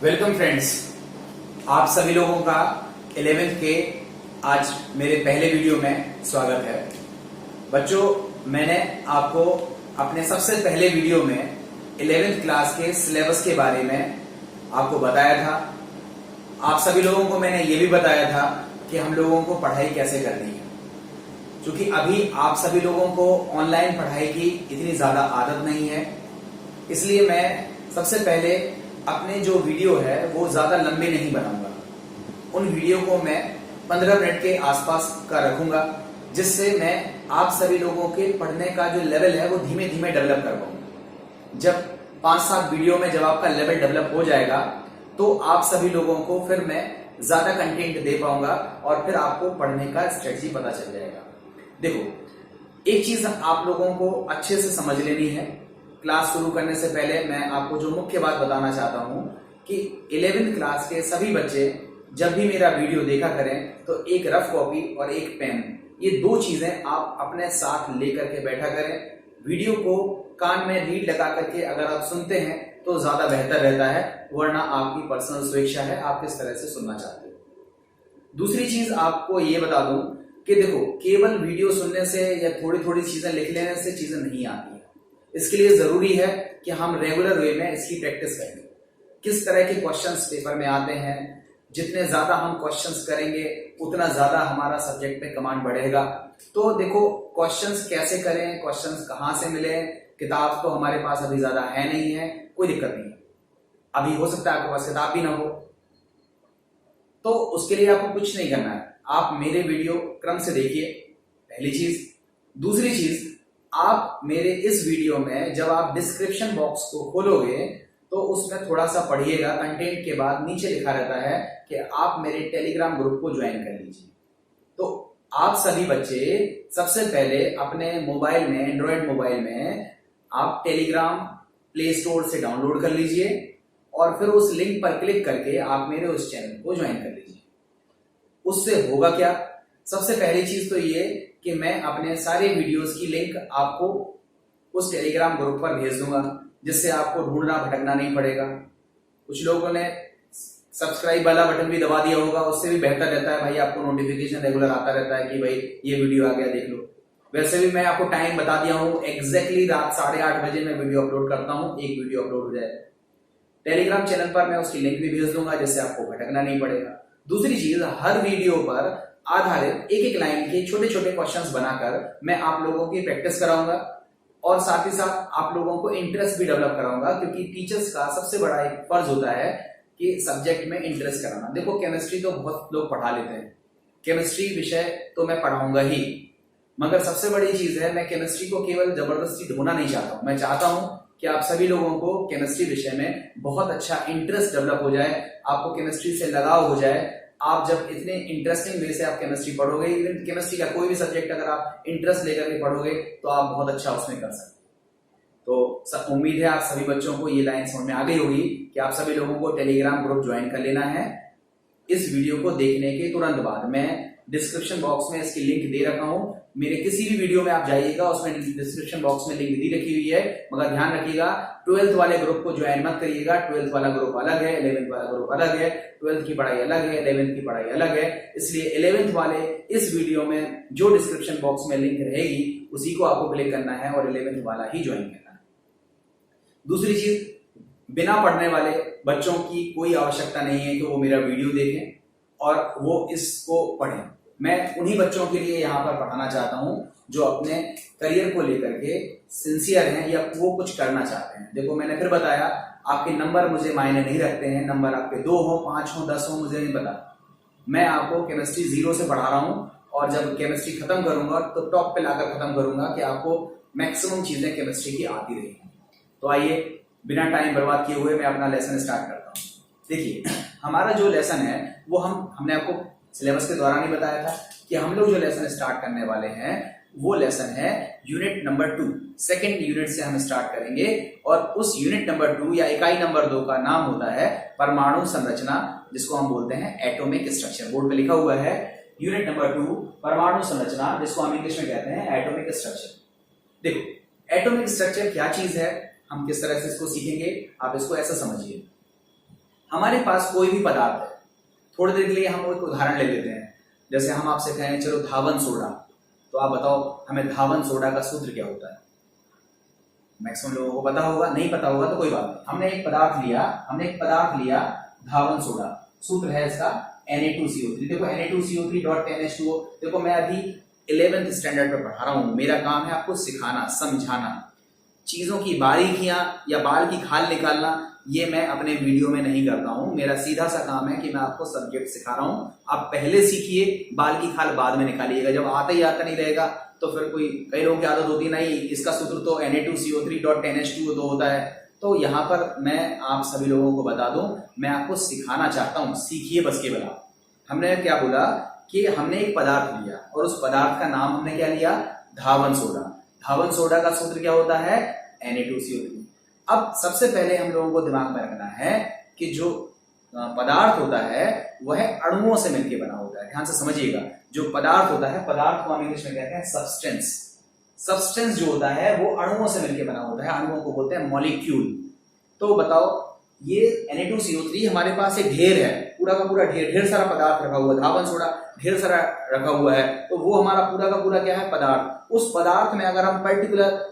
Welcome friends, आप सभी लोगों का 11th के आज मेरे पहले वीडियो में स्वागत है। बच्चों, मैंने आपको अपने सबसे पहले वीडियो में 11th क्लास के सिलेबस के बारे में आपको बताया था। आप सभी लोगों को मैंने ये भी बताया था कि हम लोगों को पढ़ाई कैसे करनी है, क्योंकि अभी आप सभी लोगों को ऑनलाइन पढ़ाई की इतनी ज्यादा आदत नहीं है। इसलिए मैं सबसे पहले अपने जो वीडियो है वो ज्यादा लंबे नहीं बनाऊंगा। उन वीडियो को मैं 15 मिनट के आसपास का रखूंगा, जिससे मैं आप सभी लोगों के पढ़ने का जो लेवल है वो धीमे धीमे डेवलप कर पाऊंगा। जब 5-7 वीडियो में जब आपका लेवल डेवलप हो जाएगा तो आप सभी लोगों को फिर मैं ज्यादा कंटेंट दे पाऊंगा और फिर आपको पढ़ने का स्ट्रेटजी पता चल जाएगा। देखो, एक चीज आप लोगों को अच्छे से समझ लेनी है। क्लास शुरू करने से पहले मैं आपको जो मुख्य बात बताना चाहता हूं कि 11th क्लास के सभी बच्चे जब भी मेरा वीडियो देखा करें तो एक रफ कॉपी और एक पेन, ये दो चीजें आप अपने साथ लेकर के बैठा करें। वीडियो को कान में लीड लगा करके अगर आप सुनते हैं तो ज्यादा बेहतर रहता है, वरना आपकी पर्सनल स्वेच्छा है, आप किस तरह से सुनना चाहते हो। दूसरी चीज आपको ये बता दूं कि देखो, केवल वीडियो सुनने से या थोड़ी थोड़ी चीजें लिख लेने से चीजें नहीं आती है। इसके लिए जरूरी है कि हम रेगुलर वे में इसकी प्रैक्टिस करें। किस तरह के क्वेश्चंस पेपर में आते हैं, जितने ज्यादा हम क्वेश्चंस करेंगे उतना ज्यादा हमारा सब्जेक्ट में कमांड बढ़ेगा। तो देखो, क्वेश्चंस कैसे करें, क्वेश्चंस कहाँ से मिले, किताब तो हमारे पास अभी ज्यादा है नहीं है, कोई दिक्कत नहीं है। अभी हो सकता है आपके पास किताब भी ना हो, तो उसके लिए आपको कुछ नहीं करना है, आप मेरे वीडियो क्रम से देखिए, पहली चीज। दूसरी चीज, आप मेरे इस वीडियो में जब आप डिस्क्रिप्शन बॉक्स को खोलोगे तो उसमें थोड़ा सा पढ़िएगा। कंटेंट के बाद नीचे लिखा रहता है कि आप मेरे टेलीग्राम ग्रुप को ज्वाइन कर लीजिए। तो आप सभी बच्चे सबसे पहले अपने मोबाइल में, एंड्रॉयड मोबाइल में आप टेलीग्राम प्ले स्टोर से डाउनलोड कर लीजिए और फिर उस लिंक पर क्लिक करके आप मेरे उस चैनल को ज्वाइन कर लीजिए। उससे होगा क्या? सबसे पहली चीज तो ये कि मैं अपने सारे वीडियोस की लिंक आपको उस टेलीग्राम ग्रुप पर भेज दूंगा, जिससे आपको ढूंढना भटकना नहीं पड़ेगा। कुछ लोगों ने सब्सक्राइब वाला बटन भी दबा दिया होगा, उससे भी बेहतर रहता है भाई, आपको नोटिफिकेशन रेगुलर आता रहता है कि भाई ये वीडियो आ गया, देख लो। वैसे भी मैं आपको टाइम बता दिया हूँ, एग्जैक्टली रात 8:30 बजे मैं वीडियो अपलोड करता हूँ, एक वीडियो अपलोड हो जाए। टेलीग्राम चैनल पर मैं उसकी लिंक भी भेज दूंगा, जिससे आपको भटकना नहीं पड़ेगा। दूसरी चीज, हर वीडियो पर आधारित एक एक लाइन के छोटे छोटे क्वेश्चंस बनाकर मैं आप लोगों की प्रैक्टिस कराऊंगा और साथ ही साथ आप लोगों को इंटरेस्ट भी डेवलप कराऊंगा, क्योंकि टीचर्स का सबसे बड़ा एक फर्ज होता है कि सब्जेक्ट में इंटरेस्ट कराना। देखो, केमिस्ट्री तो बहुत लोग पढ़ा लेते हैं, केमिस्ट्री विषय तो मैं पढ़ाऊंगा ही, मगर सबसे बड़ी चीज है, मैं केमिस्ट्री को केवल जबरदस्ती ढोना नहीं चाहता हूं। मैं चाहता हूं कि आप सभी लोगों को केमिस्ट्री विषय में बहुत अच्छा इंटरेस्ट डेवलप हो जाए, आपको केमिस्ट्री से लगाव हो जाए। आप जब इतने इंटरेस्टिंग वे से आप केमिस्ट्री पढ़ोगे, इवन केमिस्ट्री का कोई भी सब्जेक्ट अगर आप इंटरेस्ट लेकर के पढ़ोगे तो आप बहुत अच्छा उसमें कर सकते हैं। तो उम्मीद है आप सभी बच्चों को ये लाइन समझ में आ गई होगी कि आप सभी लोगों को टेलीग्राम ग्रुप ज्वाइन कर लेना है। इस वीडियो को देखने के तुरंत बाद मैं डिस्क्रिप्शन बॉक्स में इसकी लिंक दे रखा हूं। मेरे किसी भी वीडियो में आप जाइएगा, उसमें डिस्क्रिप्शन बॉक्स में लिंक दी रखी हुई है, मगर ध्यान रखिएगा 12th वाले ग्रुप को ज्वाइन मत करिएगा। 12th वाला ग्रुप अलग है, 11th वाला ग्रुप अलग है, 12th की पढ़ाई अलग है, 11th की पढ़ाई अलग है। इसलिए 11th वाले इस वीडियो में जो डिस्क्रिप्शन बॉक्स में लिंक रहेगी उसी को आपको क्लिक करना है और 11th वाला ही ज्वाइन करना है। दूसरी चीज, बिना पढ़ने वाले बच्चों की कोई आवश्यकता नहीं है कि वो मेरा वीडियो देखें और वो इसको पढ़ें। मैं उन्हीं बच्चों के लिए यहाँ पर पढ़ाना चाहता हूँ जो अपने करियर को लेकर के सिंसियर हैं या वो कुछ करना चाहते हैं। देखो, मैंने फिर बताया, आपके नंबर मुझे मायने नहीं रखते हैं, नंबर आपके 2 हो, 5 हो, 10 हो, मुझे नहीं पता। मैं आपको केमिस्ट्री 0 से पढ़ा रहा हूँ और जब केमिस्ट्री खत्म करूंगा तो टॉप पे लाकर खत्म करूंगा कि आपको मैक्सिमम चीजें केमिस्ट्री की आती रहेंगी। तो आइए, बिना टाइम बर्बाद किए हुए मैं अपना लेसन स्टार्ट करता हूँ। देखिए, हमारा जो लेसन है वो हमने आपको सिलेबस के दौरान ही बताया था कि हम लोग जो लेसन स्टार्ट करने वाले हैं वो लेसन है यूनिट नंबर 2। सेकेंड यूनिट से हम स्टार्ट करेंगे और उस यूनिट नंबर 2 या इकाई नंबर 2 का नाम होता है परमाणु संरचना, जिसको हम बोलते हैं एटॉमिक स्ट्रक्चर। बोर्ड पे लिखा हुआ है यूनिट नंबर 2 परमाणु संरचना, जिसको हम इंग्लिश में कहते हैं एटॉमिक स्ट्रक्चर। देखो, एटॉमिक स्ट्रक्चर क्या चीज है, हम किस तरह से इसको सीखेंगे, आप इसको ऐसा समझिए। हमारे पास कोई भी पदार्थ है, थोड़ी देर के लिए हम एक उदाहरण ले लेते हैं। जैसे हम आपसे कहें चलो धावन सोडा, तो आप बताओ हमें धावन सोडा का सूत्र क्या होता है। मैक्सिमम लोगों को पता होगा, नहीं पता होगा तो कोई बात नहीं। हमने एक पदार्थ लिया धावन सोडा, सूत्र है इसका Na2CO3। देखो Na2CO3.10H2O। देखो मैं अभी 11th स्टैंडर्ड पे पढ़ा रहा हूँ, मेरा काम है आपको सिखाना, समझाना। चीजों की बारीकियां या बाल की खाल निकालना ये मैं अपने वीडियो में नहीं करता हूं। मेरा सीधा सा काम है कि मैं आपको सब्जेक्ट सिखा रहा हूं। आप पहले सीखिए, बाल की खाल बाद में निकालिएगा। जब आता ही आता नहीं रहेगा तो फिर कई लोगों की आदत होती नहीं, इसका सूत्र तो Na2CO3.10H2O तो होता है। तो यहाँ पर मैं आप सभी लोगों को बता दूं, मैं आपको सिखाना चाहता हूं, सीखिए बस केवल आप। हमने क्या बोला कि हमने एक पदार्थ लिया और उस पदार्थ का नाम हमने क्या लिया, धावन सोडा। धावन सोडा का सूत्र क्या होता है, Na2CO3। अब सबसे पहले हम लोगों को दिमाग में रखना है कि जो पदार्थ होता है वह अणुओं से मिलकर बना होता है। ध्यान से समझिएगा, जो पदार्थ होता है, पदार्थ को हम इंग्लिश में कहते हैं सब्सटेंस। सब्सटेंस जो होता है वो अणुओं से मिलकर बना होता है, अणुओं को बोलते हैं मॉलिक्यूल। तो बताओ ये Na2CO3 हमारे पास एक ढेर है, पूरा का पूरा ढेर सारा पदार्थ रखा हुआ है, धावन सोडा ढेर सारा रखा हुआ है, तो वो हमारा पूरा का पूरा क्या है, पदार्थ। उस पदार्थ में अगर हम पर्टिकुलर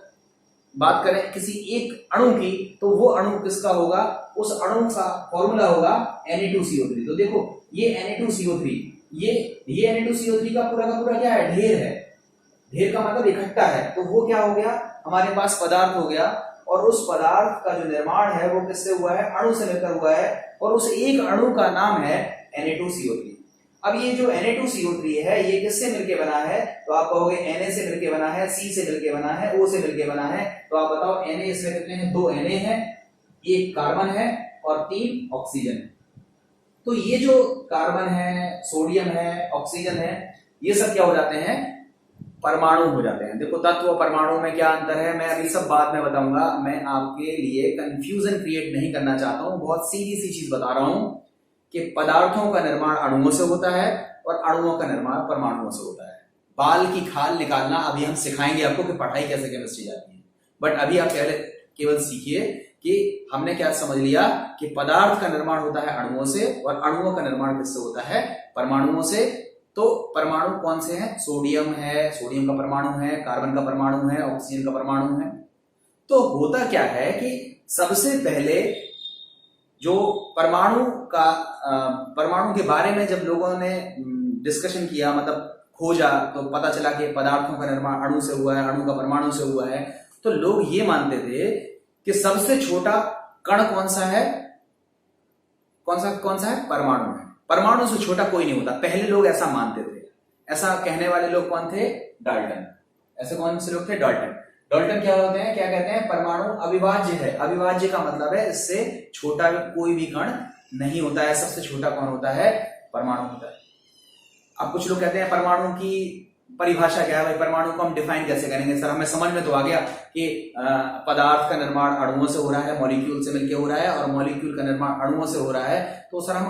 बात करें किसी एक अणु की, तो वो अणु किसका होगा, उस अणु का फॉर्मूला होगा Na2CO3। तो देखो ये Na2CO3, ये Na2CO3 का पूरा क्या है, ढेर है। ढेर का मतलब इकट्ठा है, तो वो क्या हो गया, हमारे पास पदार्थ हो गया। और उस पदार्थ का जो निर्माण है वो किससे हुआ है, अणु से मिलकर हुआ है, और उस एक अणु का नाम है Na2CO3। अब ये जो Na2CO3 है ये किससे मिलके बना है, तो आप कहोगे Na से मिलके बना है, C से मिलके बना है, O से मिलके बना है। तो आप बताओ Na इसमें कितने हैं, 2 Na है, 1 कार्बन है और 3 ऑक्सीजन। तो ये जो कार्बन है, सोडियम है, ऑक्सीजन है, ये सब क्या हो जाते हैं, परमाणु हो जाते हैं। देखो तत्व और परमाणु में क्या अंतर है, मैं अभी सब बाद में बताऊंगा। मैं आपके लिए कंफ्यूजन क्रिएट नहीं करना चाहता हूं, बहुत सीधी सी चीज बता रहा हूं कि पदार्थों का निर्माण अणुओं से होता है और अणुओं का निर्माण परमाणुओं से होता है। बाल की खाल निकालना अभी हम सिखाएंगे आपको कि पढ़ाई कैसे केमिस्ट्री जाती है, बट अभी आप पहले केवल सीखिए कि हमने क्या समझ लिया कि पदार्थ का निर्माण होता है अणुओं से और अणुओं का निर्माण किससे होता है, परमाणुओं से। तो परमाणु कौन से हैं, सोडियम है, सोडियम का परमाणु है, कार्बन का परमाणु है, ऑक्सीजन का परमाणु है। तो होता क्या है कि सबसे पहले जो परमाणु के बारे में जब लोगों ने डिस्कशन किया, मतलब खोजा, तो पता चला कि पदार्थों का निर्माण अणु से हुआ है, अणु का परमाणु से हुआ है। तो लोग ये मानते थे कि सबसे छोटा कण कौन सा है, कौन सा है, परमाणु है। परमाणु से छोटा कोई नहीं होता, पहले लोग ऐसा मानते थे। ऐसा कहने वाले लोग कौन थे, डाल्टन। ऐसे कौन से लोग थे, डाल्टन। डाल्टन क्या होते हैं, क्या कहते हैं, परमाणु अविभाज्य है। अविभाज्य का मतलब है इससे छोटा कोई भी कण नहीं होता है, सबसे छोटा कौन होता है, परमाणु होता है। अब कुछ लोग कहते हैं परमाणु की परिभाषा क्या है, भाई परमाणु को हम डिफाइन कैसे करेंगे। सर हमें समझ में तो आ गया कि पदार्थ का निर्माण अणुओं से हो रहा है, मॉलिक्यूल से मिलकर हो रहा है, और मॉलिक्यूल का निर्माण अणुओं से हो रहा है, तो सर हम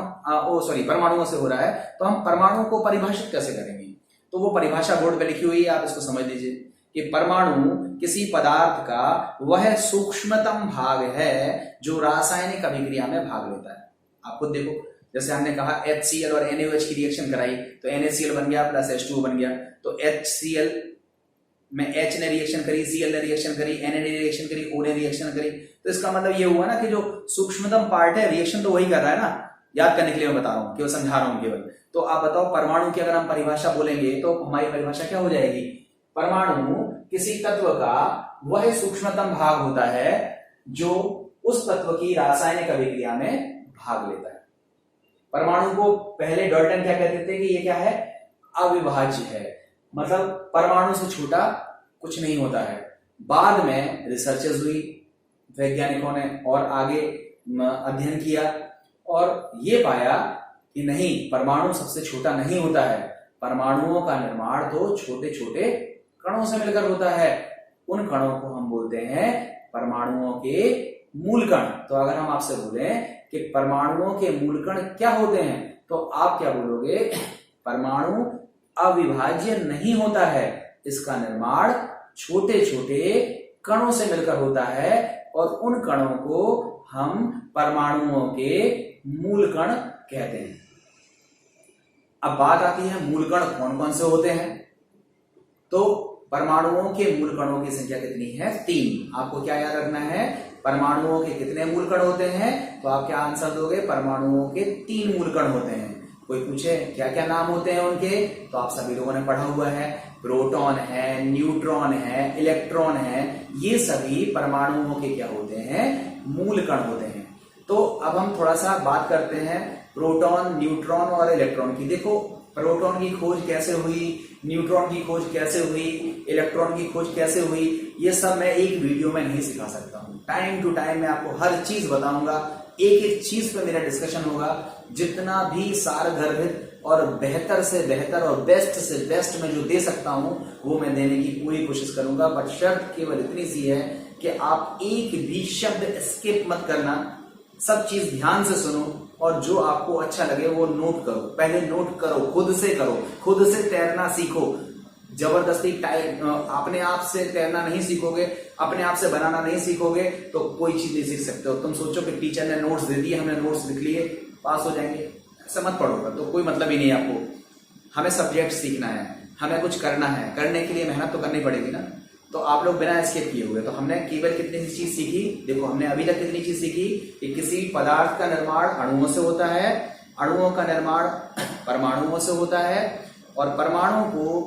परमाणुओं से हो रहा है, तो हम परमाणु को परिभाषित कैसे करेंगे। तो वो परिभाषा बोर्ड पे लिखी हुई है, आप इसको समझ लीजिए कि परमाणु किसी पदार्थ का वह सूक्ष्मतम भाग है जो रासायनिक अभिक्रिया में भाग लेता है। आप खुद देखो, जैसे हमने कहा HCl और NaOH की रिएक्शन कराई तो NaCl बन गया प्लस H2O बन गया। तो HCl में H ने रिएक्शन करी, Cl ने रिएक्शन करी, Na ने रिएक्शन करी, O ने रिएक्शन करी। तो इसका मतलब ये हुआ ना कि जो सूक्ष्मतम पार्ट है रिएक्शन तो वही कर रहा है ना। याद करने के लिए मैं बता रहा हूँ, केवल समझा रहा हूँ केवल। तो आप बताओ परमाणु की अगर हम परिभाषा बोलेंगे तो हमारी परिभाषा क्या हो जाएगी, परमाणु किसी तत्व का वह सूक्ष्मतम भाग होता है जो उस तत्व की रासायनिक अभिक्रिया में भाग लेता है। परमाणु को पहले डाल्टन क्या कहते थे कि ये क्या है, अविभाज्य है, मतलब परमाणु से छोटा कुछ नहीं होता है। बाद में रिसर्चेस हुई, वैज्ञानिकों ने और आगे अध्ययन किया और ये पाया कि नहीं, परमाणु सबसे छोटा नहीं होता है। परमाणुओं का निर्माण तो छोटे छोटे कणों से मिलकर होता है। उन कणों को हम बोलते हैं परमाणुओं के मूल कण। तो अगर हम आपसे बोलें कि परमाणुओं के मूल कण क्या होते हैं, तो आप क्या बोलोगे, परमाणु अविभाज्य नहीं होता है, इसका निर्माण छोटे छोटे कणों से मिलकर होता है और उन कणों को हम परमाणुओं के मूल कण कहते हैं। अब बात आती है मूल कण कौन कौन से होते हैं। तो परमाणुओं के मूल कणों की संख्या कितनी है? 3। आपको क्या याद रखना है? परमाणुओं के कितने मूल कण होते हैं? तो आप क्या आंसर दोगे? परमाणुओं के 3 मूल कण होते हैं। कोई पूछे क्या क्या नाम होते हैं उनके, तो आप सभी लोगों ने पढ़ा हुआ है। प्रोटॉन है, न्यूट्रॉन है, इलेक्ट्रॉन है, ये सभी परमाणुओं के क्या होते हैं? मूल कण होते हैं। तो अब हम थोड़ा सा बात करते हैं प्रोटॉन, न्यूट्रॉन और इलेक्ट्रॉन की। देखो प्रोटॉन की खोज कैसे हुई, न्यूट्रॉन की खोज कैसे हुई, इलेक्ट्रॉन की खोज कैसे हुई, ये सब मैं एक वीडियो में नहीं सिखा सकता हूं। टाइम टू टाइम मैं आपको हर चीज बताऊंगा, एक एक चीज पे मेरा डिस्कशन होगा। जितना भी सारगर्भित और बेहतर से बेहतर और बेस्ट से बेस्ट मैं जो दे सकता हूं वो मैं देने की पूरी कोशिश करूंगा। बट शर्त केवल इतनी सी है कि आप एक भी शब्द स्किप मत करना, सब चीज ध्यान से सुनो और जो आपको अच्छा लगे वो नोट करो। पहले नोट करो, खुद से करो, खुद से तैरना सीखो। जबरदस्ती अपने आप से तैरना नहीं सीखोगे, अपने आप से बनाना नहीं सीखोगे तो कोई चीज नहीं सीख सकते हो। तुम सोचो कि टीचर ने नोट्स दे दिए, हमने नोट्स लिख लिए, पास हो जाएंगे, ऐसा मत पढ़ोगा तो कोई मतलब ही नहीं है आपको। हमें सब्जेक्ट सीखना है, हमें कुछ करना है, करने के लिए मेहनत तो करनी पड़ेगी ना। तो आप लोग बिना स्किप किए हुए, तो हमने केवल कितनी चीज सीखी? देखो हमने अभी तक कितनी चीज सीखी कि किसी पदार्थ का निर्माण अणुओं से होता है, अणुओं का निर्माण परमाणुओं से होता है, और परमाणु को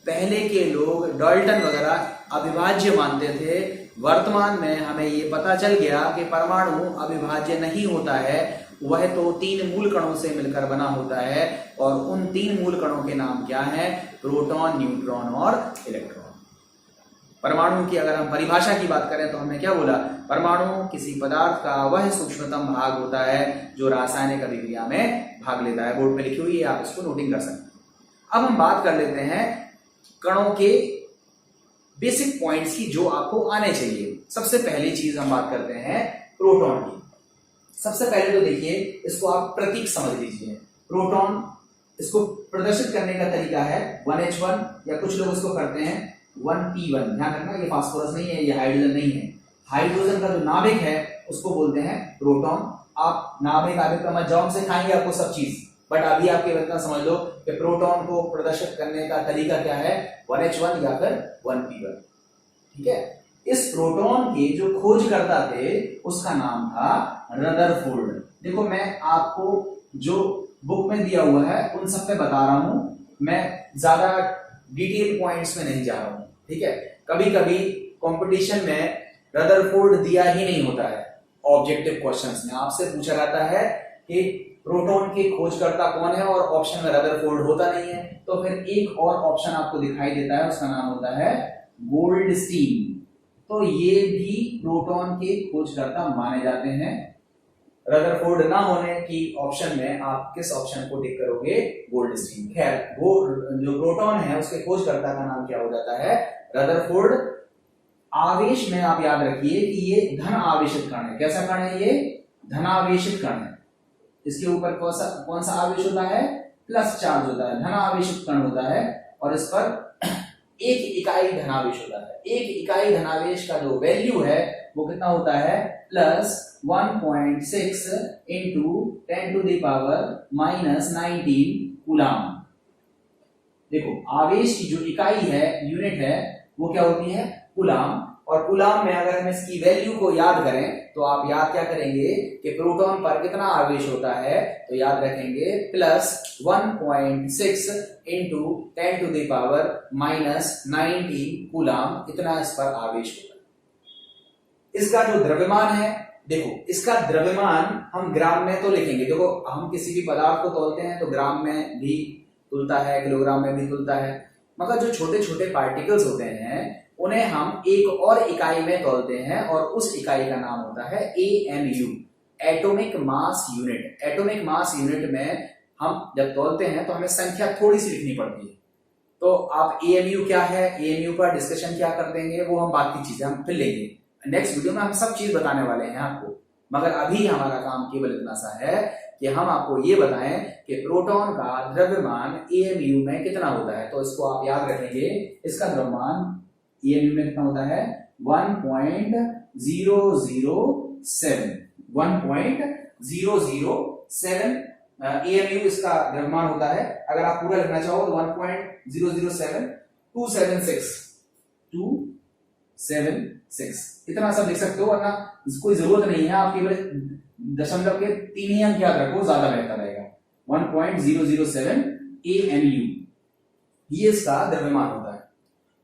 पहले के लोग डाल्टन वगैरह अविभाज्य मानते थे। वर्तमान में हमें ये पता चल गया कि परमाणु अविभाज्य नहीं होता है, वह तो 3 मूल कणों से मिलकर बना होता है। और उन 3 मूल कणों के नाम क्या हैं? प्रोटॉन, न्यूट्रॉन और इलेक्ट्रॉन। परमाणु की अगर हम परिभाषा की बात करें तो हमने क्या बोला? परमाणु किसी पदार्थ का वह सूक्ष्मतम भाग होता है जो रासायनिक अभिक्रिया में भाग लेता है। बोर्ड पे लिखी हुई है, आप इसको नोटिंग कर सकते हैं। अब हम बात कर लेते हैं कणों के बेसिक पॉइंट्स की जो आपको आने चाहिए। सबसे पहली चीज हम बात करते हैं प्रोटॉन की। सबसे पहले तो देखिए, इसको आप प्रतीक समझ लीजिए। प्रोटॉन, इसको प्रदर्शित करने का तरीका है 1H1 या कुछ लोग इसको करते हैं 1P1। ध्यान रखना, ये फास्फोरस नहीं है, ये हाइड्रोजन नहीं है। हाइड्रोजन का जो नाभिक है उसको बोलते हैं प्रोटॉन। आप नाभिक आभिक का मत जाओ, से खाएंगे आपको सब चीज, बट अभी आपके इतना समझ लो कि प्रोटॉन को प्रदर्शित करने का तरीका क्या है? 1H1 या फिर 1P1। ठीक है। इस प्रोटॉन के जो खोजकर्ता थे उसका नाम था रदरफोर्ड। देखो मैं आपको जो बुक में दिया हुआ है उन सब पे बता रहा हूं, मैं ज्यादा डिटेल पॉइंट्स में नहीं जा रहा हूं। ठीक है। कभी कभी कंपटीशन में रदरफोर्ड दिया ही नहीं होता है। ऑब्जेक्टिव क्वेश्चंस में आपसे पूछा जाता है कि प्रोटॉन के खोजकर्ता कौन है और ऑप्शन में रदरफोर्ड होता नहीं है, तो फिर एक और ऑप्शन आपको दिखाई देता है, उसका नाम होता है गोल्डस्टीन। तो ये भी प्रोटॉन के खोजकर्ता माने जाते हैं। रदरफोर्ड ना होने की ऑप्शन में आप किस ऑप्शन को टिक करोगे? गोल्डस्टीन। खैर, वो जो प्रोटॉन है उसके खोजकर्ता का नाम क्या हो जाता है? रदरफोर्ड। आवेश में आप याद रखिए कि ये धन आवेशित कण है। कैसा कण है ये? धनावेशित कण है। इसके ऊपर कौन सा आवेश होता है? प्लस चार्ज होता है, धनावेशित कण होता है। और इस पर 1 इकाई धनावेश होता है। 1 इकाई धनावेश का जो वैल्यू है वो कितना होता है? Plus 1.6 into 10⁻⁻19 coulomb. देखो आवेश की जो इकाई है, यूनिट है, वो क्या होती है? कूलाम। और कूलाम में अगर हम इसकी वैल्यू को याद करें तो आप याद क्या करेंगे कि प्रोटॉन पर कितना आवेश होता है? तो याद रखेंगे प्लस 1.6 इंटू 10⁻⁻19 कूलाम, इतना इस पर आवेश होता है। इसका जो द्रव्यमान है, देखो इसका द्रव्यमान हम ग्राम में तो लिखेंगे। देखो हम किसी भी पदार्थ को तौलते हैं तो ग्राम में भी तुलता है, किलोग्राम में भी तुलता है, मगर जो छोटे छोटे पार्टिकल्स होते हैं उन्हें हम एक और इकाई में तौलते हैं और उस इकाई का नाम होता है AMU, atomic mass unit. Atomic mass unit में हम जब तौलते हैं तो हमें संख्या थोड़ी सी लिखनी पड़ती है। तो आप AMU क्या है, AMU का डिस्कशन क्या कर देंगे, वो हम बाकी चीजें हम फिर लेंगे। नेक्स्ट वीडियो में हम सब चीज बताने वाले हैं आपको, मगर अभी हमारा काम केवल इतना सा है कि हम आपको ये बताएं कि प्रोटॉन का द्रव्यमान AMU में कितना होता है। तो इसको आप याद रखेंगे, इसका द्रव्यमान AMU में कितना होता है? 1.007। AMU इसका द्रव्यमान होता है। अगर आप पूरा लिखना चाहो तो 1.007276 इतना सब लिख सकते हो, वरना कोई जरूरत नहीं है, आप केवल दशमलव के 3 ही अंक याद रखो, ज्यादा बेहतर रहेगा। 1.007 AMU ये इसका द्रव्यमान होता है।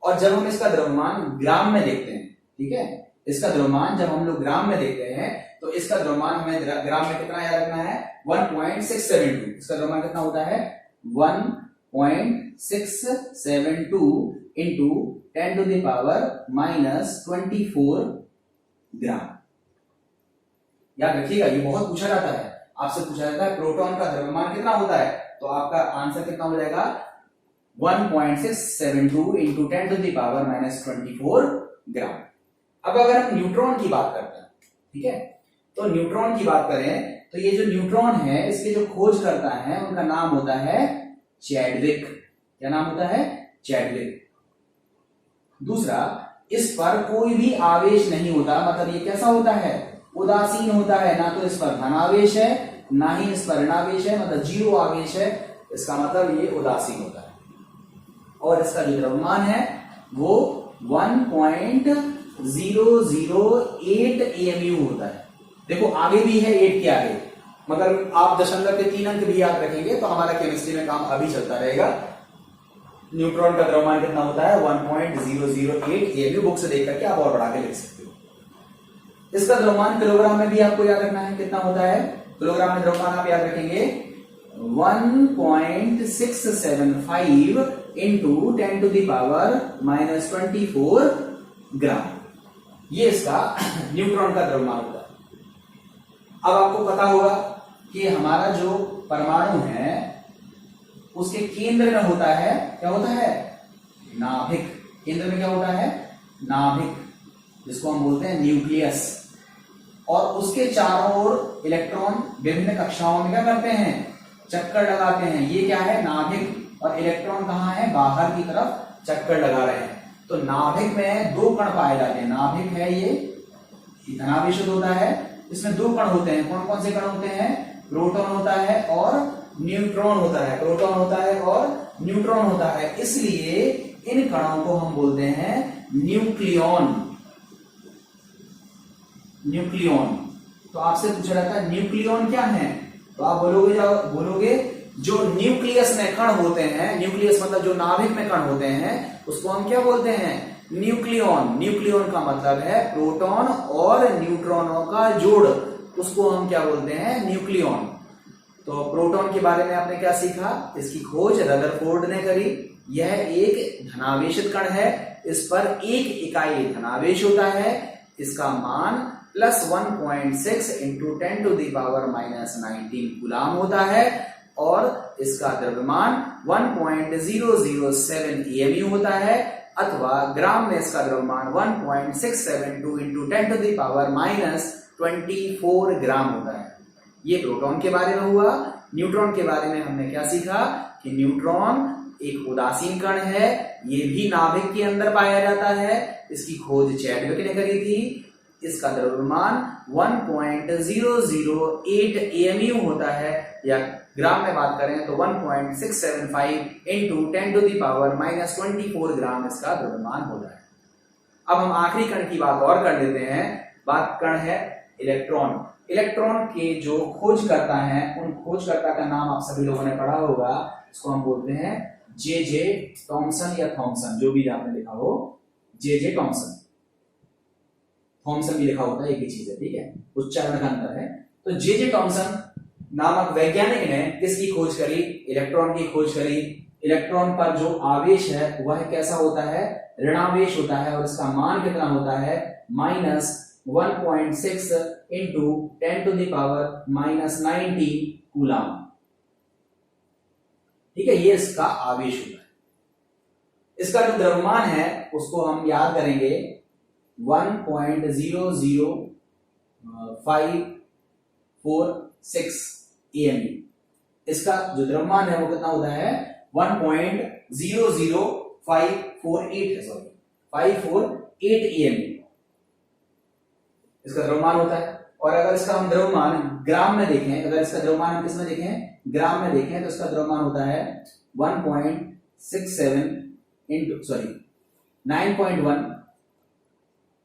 और जब हम इसका द्रव्यमान ग्राम में देखते हैं, ठीक है, इसका द्रव्यमान जब हम लोग ग्राम में देखते हैं तो इसका द्रव्यमान हमें ग्राम में कितना याद रखना है, 1.672। इसका द्रव्यमान कितना होता है, 1.672 इंटू 10 to the power -24 ग्राम। याद रखिएगा, ये बहुत पूछा जाता है, आपसे पूछा जाता है प्रोटॉन का द्रव्यमान कितना होता है, तो आपका आंसर कितना हो जाएगा, 1.672 इंटू 10 to the power -24 ग्राम। अब अगर हम न्यूट्रॉन की बात करते हैं, ठीक है, तो न्यूट्रॉन की बात करें तो ये जो न्यूट्रॉन है इसके जो खोज करता है उनका नाम होता है चैडविक। क्या नाम होता है, चैडविक। दूसरा, इस पर कोई भी आवेश नहीं होता, मतलब ये कैसा होता है, उदासीन होता है, ना तो इस पर धनावेश है ना ही इस पर ऋणावेश है, मतलब जीरो आवेश है, इसका मतलब ये उदासीन होता है। और इसका जो द्रव्यमान है वो 1.008 AMU होता है। देखो आगे भी है 8 के आगे, मगर आप दशमलव के 3 अंक भी याद रखेंगे तो हमारा केमिस्ट्री में काम अभी चलता रहेगा। न्यूट्रॉन का द्रव्यमान कितना होता है, 1.008 AMU। बुक से देख करके आप और बढ़ा के लिख सकते हो। इसका द्रव्यमान किलोग्राम में भी आपको याद रखना है, कितना होता है, किलोग्राम में द्रव्यमान आप याद रखेंगे 1.675 इंटू 10 to the power -24 ग्राम। ये इसका न्यूट्रॉन का द्रव्यमान होता है। अब आपको पता होगा कि हमारा जो परमाणु है उसके केंद्र में होता है, क्या होता है, नाभिक। केंद्र में क्या होता है, नाभिक, जिसको हम बोलते हैं न्यूक्लियस। और उसके चारों ओर इलेक्ट्रॉन विभिन्न कक्षाओं में क्या करते हैं, चक्कर लगाते हैं। ये क्या है, नाभिक, और इलेक्ट्रॉन कहाँ है, बाहर की तरफ चक्कर लगा रहे हैं। तो नाभिक में 2 कण पाए जाते हैं। नाभिक है ये धनावेशित होता है, इसमें 2 कण होते हैं। कौन कौन से कण होते हैं, प्रोटॉन होता है और न्यूट्रॉन होता है। प्रोटॉन होता है और न्यूट्रॉन होता है, इसलिए इन कणों को हम बोलते हैं न्यूक्लियॉन। न्यूक्लियॉन। तो आपसे पूछा जाता है न्यूक्लियॉन क्या है, तो आप बोलोगे जो न्यूक्लियस में कण होते हैं, न्यूक्लियस मतलब जो नाभिक में कण होते हैं, उसको हम क्या बोलते हैं, न्यूक्लियॉन। न्यूक्लियॉन का मतलब है प्रोटॉन और न्यूट्रॉनों का जोड़, उसको हम क्या बोलते हैं, न्यूक्लियॉन। तो प्रोटॉन के बारे में आपने क्या सीखा, इसकी खोज रदरफोर्ड ने करी। यह एक धनावेशित कण है, इस पर 1 इकाई धनावेश होता है। इसका मान +1.6 into 10 to the power -19 coulomb होता है। और इसका द्रव्यमान 1.007 AMU होता है, अथवा ग्राम में इसका द्रव्यमान 1.672 इंटू 10 to the power -24 ग्राम होता है। ये प्रोटॉन के बारे में हुआ। न्यूट्रॉन के बारे में हमने क्या सीखा कि न्यूट्रॉन एक उदासीन कण है, ये भी नाभिक के अंदर पाया जाता है। इसकी खोज चैडविक ने करी थी। इसका द्रव्यमान 1.008 AMU होता है, या ग्राम में बात करें तो 1.675 इंटू 10 to the power -24 ग्राम इसका द्रव्यमान होता है। अब हम आखिरी कण की बात और कर लेते हैं। बात कण है इलेक्ट्रॉन। इलेक्ट्रॉन के जो खोजकर्ता हैं, उन खोजकर्ता का नाम आप सभी लोगों ने पढ़ा होगा, इसको हम बोलते हैं जे टॉमसन या थॉमसन, जो भी आपने लिखा हो, जे टॉमसन। थॉमसन भी लिखा होता है, एक ही चीज है, ठीक है, उच्चारण का अंतर है। तो जे टॉमसन नामक वैज्ञानिक ने किसकी खोज करी, इलेक्ट्रॉन की खोज करी। इलेक्ट्रॉन पर जो आवेश है वह कैसा होता है, ऋणावेश होता है, और इसका मान कितना होता है, -1.6 into 10 to the power -19 coulomb. ठीक है, ये इसका आवेश होता है। इसका जो द्रव्यमान है उसको हम याद करेंगे 1.00546 AMU। इसका जो द्रव्यमान है वो कितना होता है, 1.00548 है, सॉरी 548 AMU इसका द्रव्यमान होता है। और अगर इसका हम द्रव्यमान ग्राम में देखें, अगर इसका द्रव्यमान हम किस में देखें, ग्राम में देखें, तो इसका द्रव्यमान होता है 9.1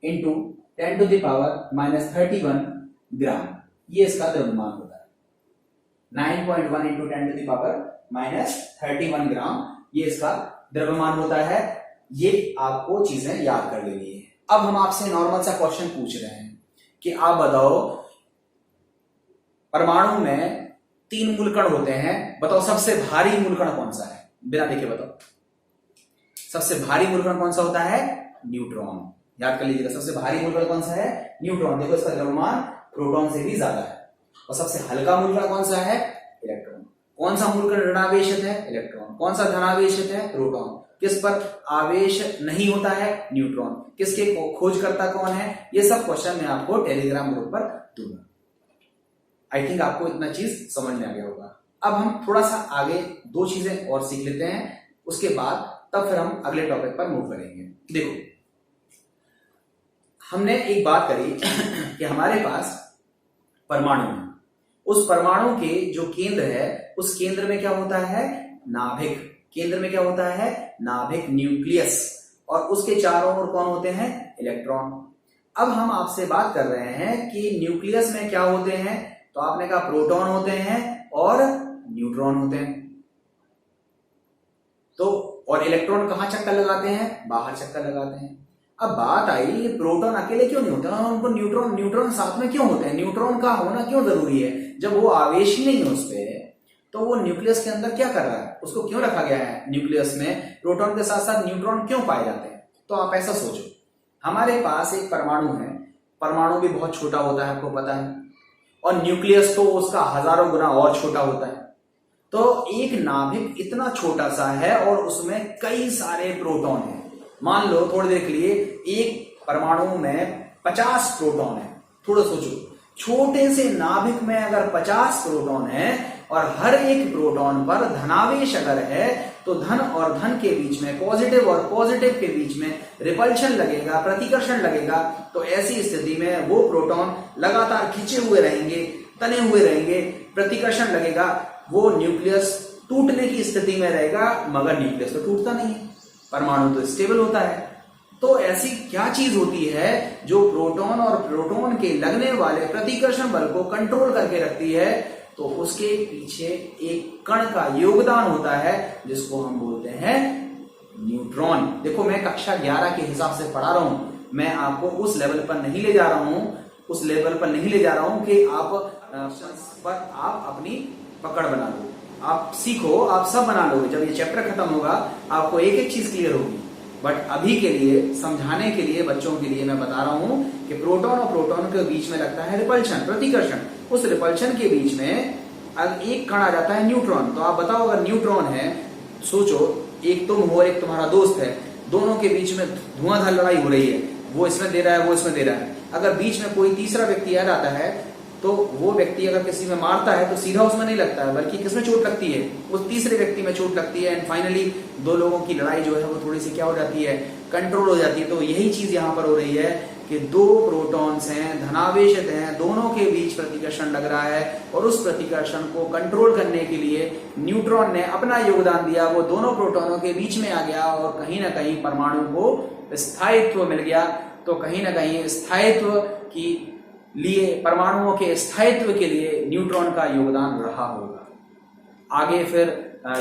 into 10 to the power minus 31 gram, ये इसका द्रव्यमान होता है। 9.1 into 10 to the power minus 31 gram, ये इसका द्रव्यमान होता है। ये आपको चीजें याद कर लेनी है। अब हम आपसे नॉर्मल सा क्वेश्चन पूछ रहे हैं कि आप बताओ, परमाणु में 3 मूलकण होते हैं, बताओ सबसे भारी मूलकण कौन सा है? बिना देखे बताओ, सबसे भारी मूलकण कौन सा होता है? न्यूट्रॉन। याद कर लीजिएगा, सबसे भारी मूलकण कौन सा है? न्यूट्रॉन। देखो इसका द्रव्यमान प्रोटॉन से भी ज्यादा है। और सबसे हल्का मूलकण कौन सा है? इलेक्ट्रॉन। कौन सा मूलकण ऋणावेशित है? इलेक्ट्रॉन। कौन सा धनावेशित है? प्रोटॉन। किस पर आवेश नहीं होता है? न्यूट्रॉन। किसके खोजकर्ता कौन है? ये सब क्वेश्चन मैं आपको टेलीग्राम ग्रुप पर दूंगा। आई थिंक आपको इतना चीज समझ में आ गया होगा। अब हम थोड़ा सा आगे 2 चीजें और सीख लेते हैं, उसके बाद तब फिर हम अगले टॉपिक पर मूव करेंगे। देखो, हमने एक बात करी कि हमारे पास परमाणु है, उस परमाणु के जो केंद्र है, उस केंद्र में क्या होता है? नाभिक। केंद्र में क्या होता है? नाभिक, न्यूक्लियस। और उसके चारों ओर कौन होते हैं? इलेक्ट्रॉन। अब हम आपसे बात कर रहे हैं कि न्यूक्लियस में क्या होते हैं, तो आपने कहा प्रोटॉन होते हैं और न्यूट्रॉन होते हैं। तो और इलेक्ट्रॉन कहां चक्कर लगाते हैं? बाहर चक्कर लगाते हैं। अब बात आई, प्रोटॉन अकेले क्यों नहीं होते, उनको न्यूट्रॉन साथ में क्यों होते हैं? न्यूट्रॉन का होना क्यों जरूरी है? जब वो आवेश ही नहीं है उस पे, तो वो न्यूक्लियस के अंदर क्या कर रहा है? उसको क्यों रखा गया है न्यूक्लियस में? प्रोटॉन के साथ साथ न्यूट्रॉन क्यों पाए जाते हैं? तो आप ऐसा सोचो, हमारे पास एक परमाणु है, परमाणु भी बहुत छोटा होता है, आपको पता है, और न्यूक्लियस तो उसका हजारों गुना और छोटा होता है। तो एक नाभिक इतना छोटा सा है और उसमें कई सारे प्रोटॉन हैं। मान लो थोड़ी देर के लिए एक परमाणु में 50 प्रोटॉन है। थोड़ा सोचो, छोटे से नाभिक में अगर 50 प्रोटॉन है और हर एक प्रोटॉन पर धनावेश अगर है, तो धन और धन के बीच में, पॉजिटिव और पॉजिटिव के बीच में रिपल्शन लगेगा, प्रतिकर्षण लगेगा। तो ऐसी स्थिति में वो प्रोटॉन लगातार खिंचे हुए रहेंगे, तने हुए रहेंगे, प्रतिकर्षण लगेगा, वो न्यूक्लियस टूटने की स्थिति में रहेगा, मगर न्यूक्लियस तो टूटता नहीं है, परमाणु तो स्टेबल होता है। तो ऐसी क्या चीज होती है जो प्रोटॉन और प्रोटॉन के लगने वाले प्रतिकर्षण बल को कंट्रोल करके रखती है? तो उसके पीछे एक कण का योगदान होता है, जिसको हम बोलते हैं न्यूट्रॉन। देखो, मैं कक्षा 11 के हिसाब से पढ़ा रहा हूं, मैं आपको उस लेवल पर नहीं ले जा रहा हूं, उस लेवल पर नहीं ले जा रहा हूं कि आप पर आप अपनी पकड़ बना लो, आप सीखो, आप सब बना लोगे। जब ये चैप्टर खत्म होगा आपको एक एक चीज क्लियर होगी। बट अभी के लिए, समझाने के लिए, बच्चों के लिए मैं बता रहा हूं कि प्रोटॉन और प्रोटॉन के बीच में लगता है रिपल्शन, प्रतिकर्षण। उस रिपल्शन के बीच में अगर एक कण आ जाता है न्यूट्रॉन, तो आप बताओ, अगर न्यूट्रॉन है, सोचो एक तुम हो, एक तुम्हारा दोस्त है, दोनों के बीच में धुआंधार लड़ाई हो रही है, वो इसमें दे रहा है, वो इसमें दे रहा है। अगर बीच में कोई तीसरा व्यक्ति आ जाता है, तो वो व्यक्ति अगर किसी में मारता है तो सीधा उसमें नहीं लगता है, बल्कि किसमें चोट लगती है? उस तीसरे व्यक्ति में चोट लगती है। एंड फाइनली 2 लोगों की लड़ाई जो है वो थोड़ी सी क्या हो जाती है? कंट्रोल हो जाती है। तो यही चीज यहाँ पर हो रही है कि 2 प्रोटॉन्स हैं, धनावेशित हैं, दोनों के बीच प्रतिकर्षण लग रहा है, और उस प्रतिकर्षण को कंट्रोल करने के लिए न्यूट्रॉन ने अपना योगदान दिया। वो दोनों प्रोटॉनों के बीच में आ गया और कहीं ना कहीं परमाणु को स्थायित्व मिल गया। तो कहीं ना कहीं स्थायित्व की लिए, परमाणुओं के स्थायित्व के लिए न्यूट्रॉन का योगदान रहा होगा। आगे फिर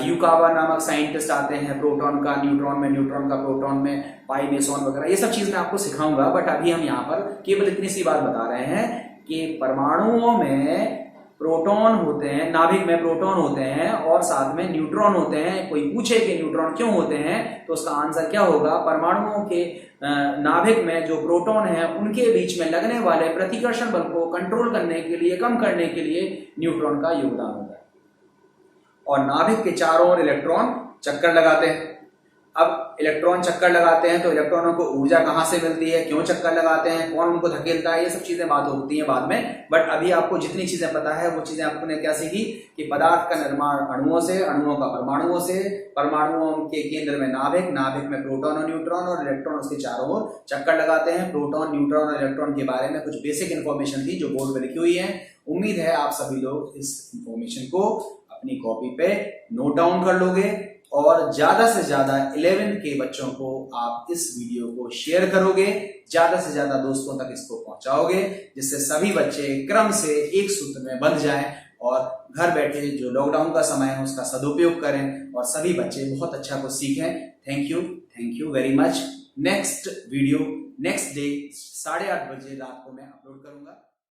युकावा नामक साइंटिस्ट आते हैं, प्रोटॉन का न्यूट्रॉन में, न्यूट्रॉन का प्रोटॉन में, पाई मेसॉन वगैरह, ये सब चीज मैं आपको सिखाऊंगा। बट अभी हम यहाँ पर केवल इतनी सी बात बता रहे हैं कि परमाणुओं में प्रोटॉन होते हैं, नाभिक में प्रोटॉन होते हैं और साथ में न्यूट्रॉन होते हैं। कोई पूछे कि न्यूट्रॉन क्यों होते हैं, तो उसका आंसर क्या होगा? परमाणुओं के नाभिक में जो प्रोटॉन है, उनके बीच में लगने वाले प्रतिकर्षण बल को कंट्रोल करने के लिए, कम करने के लिए न्यूट्रॉन का योगदान होता है। और नाभिक के चारों ओर इलेक्ट्रॉन चक्कर लगाते हैं। अब इलेक्ट्रॉन चक्कर लगाते हैं तो इलेक्ट्रॉनों को ऊर्जा कहाँ से मिलती है, क्यों चक्कर लगाते हैं, कौन उनको धकेलता है, ये सब चीजें बात होती है बाद में। बट अभी आपको जितनी चीजें पता है वो चीजें आपने क्या सीखी कि पदार्थ का निर्माण अणुओं से, अणुओं का परमाणुओं से, परमाणुओं के केंद्र में नाभिक, नाभिक में प्रोटॉन और न्यूट्रॉन, और इलेक्ट्रॉन उसके चारों ओर चक्कर लगाते हैं। प्रोटॉन, न्यूट्रॉन और इलेक्ट्रॉन के बारे में कुछ बेसिक इंफॉर्मेशन थी जो बोर्ड पे लिखी हुई है। उम्मीद है आप सभी लोग इस इंफॉर्मेशन को अपनी कॉपी पे नोट डाउन कर लोगे और ज्यादा से ज्यादा 11th के बच्चों को आप इस वीडियो को शेयर करोगे, ज्यादा से ज्यादा दोस्तों तक इसको पहुंचाओगे, जिससे सभी बच्चे क्रम से एक सूत्र में बंध जाएं और घर बैठे जो लॉकडाउन का समय है उसका सदुपयोग करें और सभी बच्चे बहुत अच्छा कुछ सीखें। Thank you very much. Next video next day 8:30 बजे रात को मैं अपलोड करूंगा।